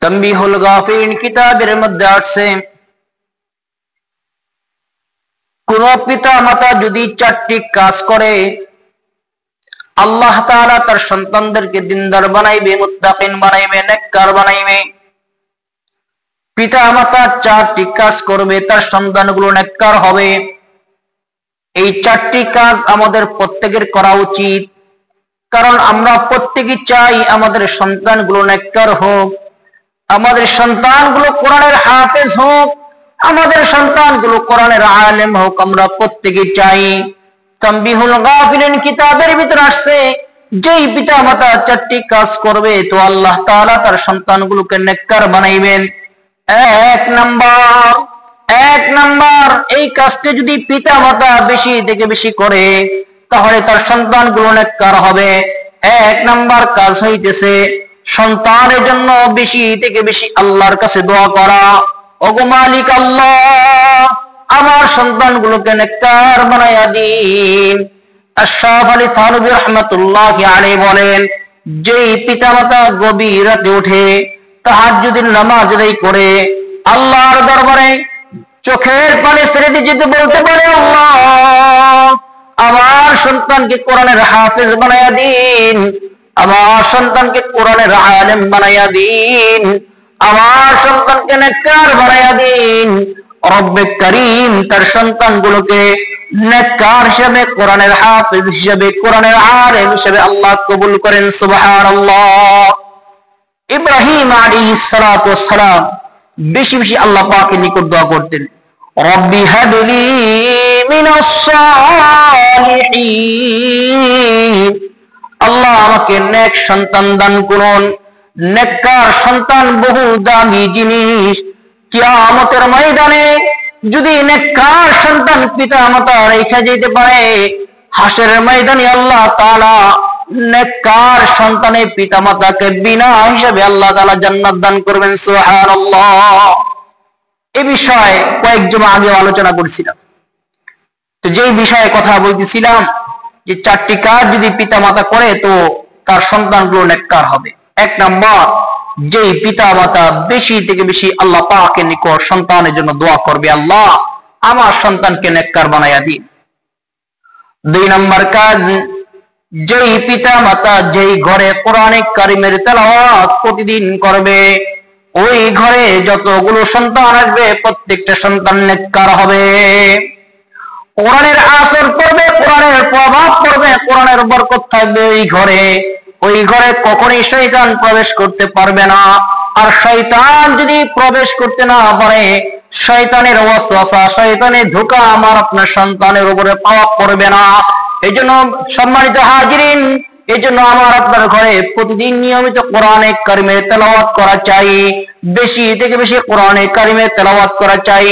তানবীহুল গাফিলিন কিতাবের মধ্যে আছে, কোন পিতা মাতা যদি 4টি কাজ করে আল্লাহ তাআলা তার সন্তানদেরকে দিনদার বানাইবে, মুত্তাকিন বানাইবে, নেককার বানাইবে। পিতা মাতা 4টি কাজ করবে, তার সন্তানগুলো নেককার হবে। এই 4টি কাজ আমাদের প্রত্যেকের করা উচিত, কারণ আমরা প্রত্যেকেই চাই আমাদের সন্তানগুলো নেককার হোক, আমাদের সন্তানগুলো কোরআনের হাফেজ হোক, আমাদের সন্তানগুলো কোরআনের আলেম হোক, আমরা প্রত্যেকেই চাই। তানবীহুল গাফিলিন কিতাবের ভিতর আসছে, যেই পিতা মাতা 4টি কাজ করবে তো আল্লাহ তাআলা তার সন্তানগুলোকে নেককার বানাইবেন। এক নাম্বার এই কাজটি যদি পিতা মাতা বেশি থেকে বেশি করে তাহলে তার সন্তানগুলো নেককার হবে। 1 নাম্বার কাজ হইতেছে সন্তানের জন্য বেশি থেকে বেশি আল্লাহর কাছে দোয়া করা, ওগো মালিক আল্লাহ আমার সন্তানগুলোকে নেককার বানায়া দিন। আশরাফ আলী থানভী রাহমাতুল্লাহি আলাইহি বলেন, যেই পিতামাতা গভীর রাতে উঠে তাহাজ্জুদের নামাজ আদায় করে আল্লাহর দরবারে চোখের পানি ছেড়ে দিয়ে যদি বলতে পারে, আল্লাহ আমার সন্তানকে কোরআনের হাফেজ বানায়া দিন, আমার সন্তানকে কোরআনের আলেম বানায়া দিন, আমার সন্তানকে নেককার বানায়া দিন, রব্বে কারীম তার সন্তানগুলোকে নেককার হিসেবে, কোরআনের হাফেজ হিসেবে, কোরআনের আলেম হিসেবে আল্লাহ কবুল করেন। সুবহানাল্লাহ। ইব্রাহিম আলাইহিস সালাতু ওয়াস সালাম বেশি বেশি আল্লাহ পাকের নিকট দোয়া করতেন, রব্বি হাবলি মিনাস সালিহিন, আল্লাহ আমাকে নেক সন্তান দান করুন। নেককার সন্তান বহু দামি জিনিস। কিয়ামতের ময়দানে যদি নেককার সন্তান পিতা মাতা রেখে যেতে পারে, হাসরের ময়দানে আল্লাহ তাআলা নেককার সন্তানের পিতা মাতাকে বিনা হিসাবে আল্লাহ তাআলা জান্নাত দান করবেন। সুবহানাল্লাহ। এই বিষয়ে কয়েক জমা আগে আলোচনা করেছিলাম। তো যেই বিষয়ে কথা বলতেছিলাম যে 4টি কাজ যদি পিতা মাতা করে তো তার সন্তানগুলো নেককার হবে। 1 নাম্বার, যেই পিতা মাতা বেশি থেকে বেশি আল্লাহ পাকের নিকট সন্তানের জন্য দোয়া করবে, আল্লাহ আমার সন্তানকে নেককার বানায়া দিন। 2 নাম্বার কাজ, যেই পিতা মাতা যেই ঘরে কোরআনে কারিমের তেলাওয়াত প্রতিদিন করবে, ওই ঘরে যতগুলো সন্তান আসবে প্রত্যেকটা সন্তান নেককার হবে। কোরআনের আসর পড়বে, কোরআনের প্রভাব পড়বে, কোরআনের বরকত থাকবে ওই ঘরে কখনোই শয়তান প্রবেশ করতে পারবে না। আর শয়তান যদি প্রবেশ করতে না পারে, শয়তানের ওয়াসওয়াসা, শয়তানের ধোঁকা আমার আপনার সন্তানের উপরে পাওয়া পড়বে না। এইজন্য সম্মানিত হাজিরিন, এইজন্য আমার আপনার ঘরে প্রতিদিন নিয়মিত কোরআনে কারিমের তেলাওয়াত করা চাই, বেশি থেকে বেশি কোরআনে কারিমের তেলাওয়াত করা চাই।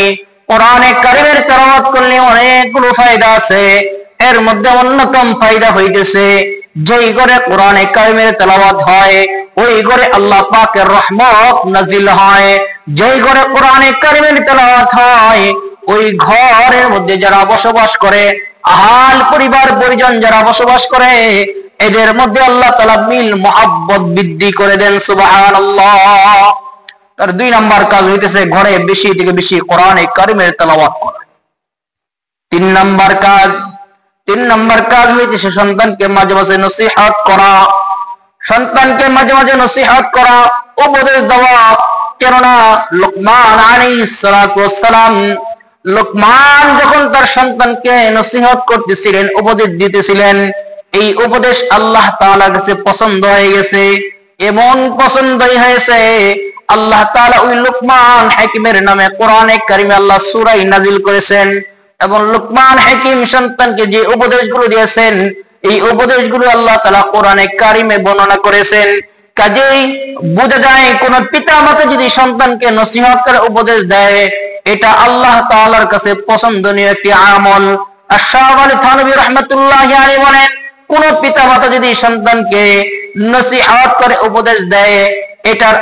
কোরআনে কারিমের তেলাওয়াত করলে অনেকগুলো ফায়দা আছে, এর মধ্যে অন্যতম ফায়দা হইতেছে যেই ঘরে কোরআনে কারিমের তেলাওয়াত হয় ওই ঘরে আল্লাহ পাকের রহমত নাজিল হয়। যেই ঘরে কোরআনে কারিমের তেলাওয়াত হয় ওই ঘরের মধ্যে যারা বসবাস করে, আহাল পরিবার পরিজন যারা বসবাস করে, এদের মধ্যে আল্লাহ তাআলা মিল মহব্বত বৃদ্ধি করে দেন। সুবহানাল্লাহ। তার 2 নাম্বার কাজ হইতেছে ঘরে বেশি থেকে বেশি কোরআনে কারিমের তেলাওয়াত করা। 3 নাম্বার কাজ হইতেছে সন্তানকে মাঝে মাঝে নসিহত করা, সন্তানকে মাঝে মাঝে নসিহত করা, উপদেশ দেওয়া। কেননা লুকমান আলাইহিস সালাতু ওয়াস সালাম, লুকমান যখন তার সন্তানকে নসিহত করতেছিলেন, উপদেশ দিতেছিলেন, এই উপদেশ আল্লাহ তাআলার কাছে পছন্দ হয়ে গেছে। এমন পছন্দই হয়েছে আল্লাহ তাআলা ওই লুকমান হাকিমের নামে কোরআনে কারিমে আল্লাহ সূরা নাজিল করেছেন, এবং লুকমান হাকিম সন্তানকে যে উপদেশগুলো দিয়েছেন এই উপদেশগুলো আল্লাহ তাআলা কোরআনে কারিমে বর্ণনা করেছেন। কাজেই বোঝা যায় কোন পিতা মাতা যদি সন্তানকে নসিহত করে উপদেশ দেয়, এটা আল্লাহ তাআলার কাছে পছন্দনীয় একটি আমল। আশরাফ আলী থানভী রাহমাতুল্লাহি আলাইহি বলেন, কোন পিতা মাতা যদি সন্তানকে নসিহত করে উপদেশ দেয়, এটার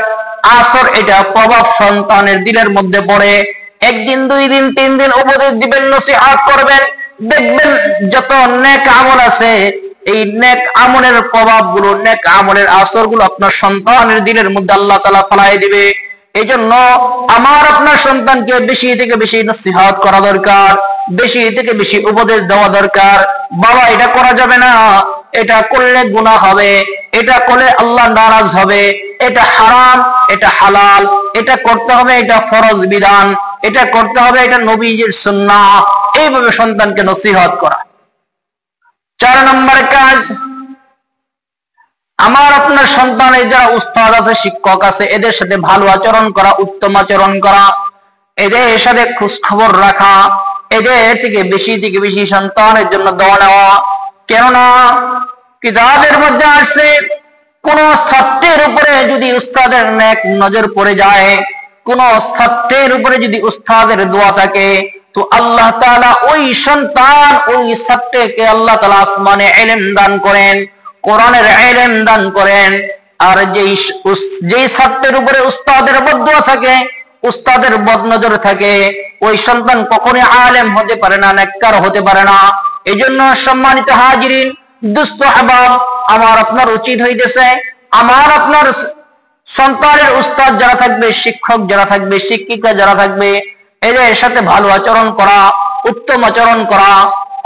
আসর, এটা প্রভাব সন্তানের দিলের মধ্যে পড়ে। 1 দিন 2 দিন 3 দিন উপদেশ দিবেন, নসিহত করবেন, দেখবেন যত নেক আমল আছে এই নেক আমলের প্রভাবগুলো, নেক আমলের আসরগুলো আপনার সন্তানের দিলের মধ্যে আল্লাহ তাআলা ফেলাই দিবে। এই জন্য আমার আপনার সন্তানকে বেশি থেকে বেশি নসিহত করা দরকার, বেশি থেকে বেশি উপদেশ দেওয়া দরকার। বাবা এটা করা যাবে না, এটা করলে গুনাহ হবে, এটা করলে আল্লাহ নারাজ হবে, এটা হারাম, এটা হালাল, এটা করতে হবে, এটা ফরজ বিধান, এটা করতে হবে, এটা নবীজির সুন্নাহ। এইভাবে সন্তানকে নসিহত করা। 4 নম্বর কাজ, আমার আপনার সন্তানের যারা উস্তাদ আছে, শিক্ষক আছে, এদের সাথে ভালো আচরণ করা, উত্তম আচরণ করা, এদের সাথে খোঁজ খবর রাখা, এদের থেকে বেশি সন্তানের জন্য দোয়া নেওয়া। কেননা কিতাবের মধ্যে আসছে, কোন ছাত্রের উপরে যদি উস্তাদের নেক নজর পড়ে যায়, কোন ছাত্রের উপরে যদি উস্তাদের দোয়া থাকে, তো আল্লাহ তাআলা ওই সন্তান, ওই ছাত্রকে আল্লাহ তাআলা আসমানে ইলম দান করেন, কোরআনের ইলম দান করেন। আর যেই ছাত্রের উপরে উস্তাদের বদদোয়া থাকে, উস্তাদের বদনজর থাকে, ওই সন্তান কখনোই আলেম হতে পারে না, নেককার হতে পারে না। এই জন্য সম্মানিত হাজিরিন, দুস্থ আহবাব, আমার আপনার উচিত হইতেছে, আমার আপনার সন্তানের উস্তাদ যারা থাকবে, শিক্ষক যারা থাকবে, শিক্ষিকা যারা থাকবে, এদের সাথে ভালো আচরণ করা, উত্তম আচরণ করা,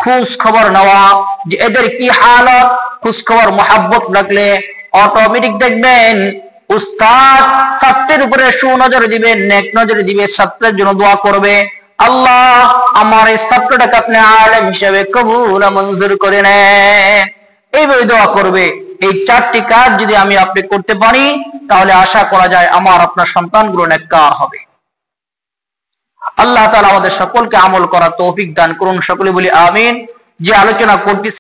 খোঁজ খবর নেওয়া যে এদের কি হালত। খোঁজ খবর মহাব্বত রাখলে অটোমেটিক দেখবেন উস্তাদ ছাত্রের উপরে সুনজর দিবে, নেক নজর দিবে, ছাত্রের জন্য দোয়া করবে, আল্লাহ আমার এই ছাত্রটাকে আপনি আলেম হিসেবে কবুল মঞ্জুর করে নেন। এইভাবে দোয়া করবে। এই 4টি কাজ যদি আমি আপনি করতে পারি, তাহলে আশা করা যায় আমার আপনার সন্তানগুলো নেককার হবে। আল্লাহ তাআলা আমাদের সকলকে আমল করার তৌফিক দান করুন। সকলে বলি আমিন। যে আলোচনা করতেছি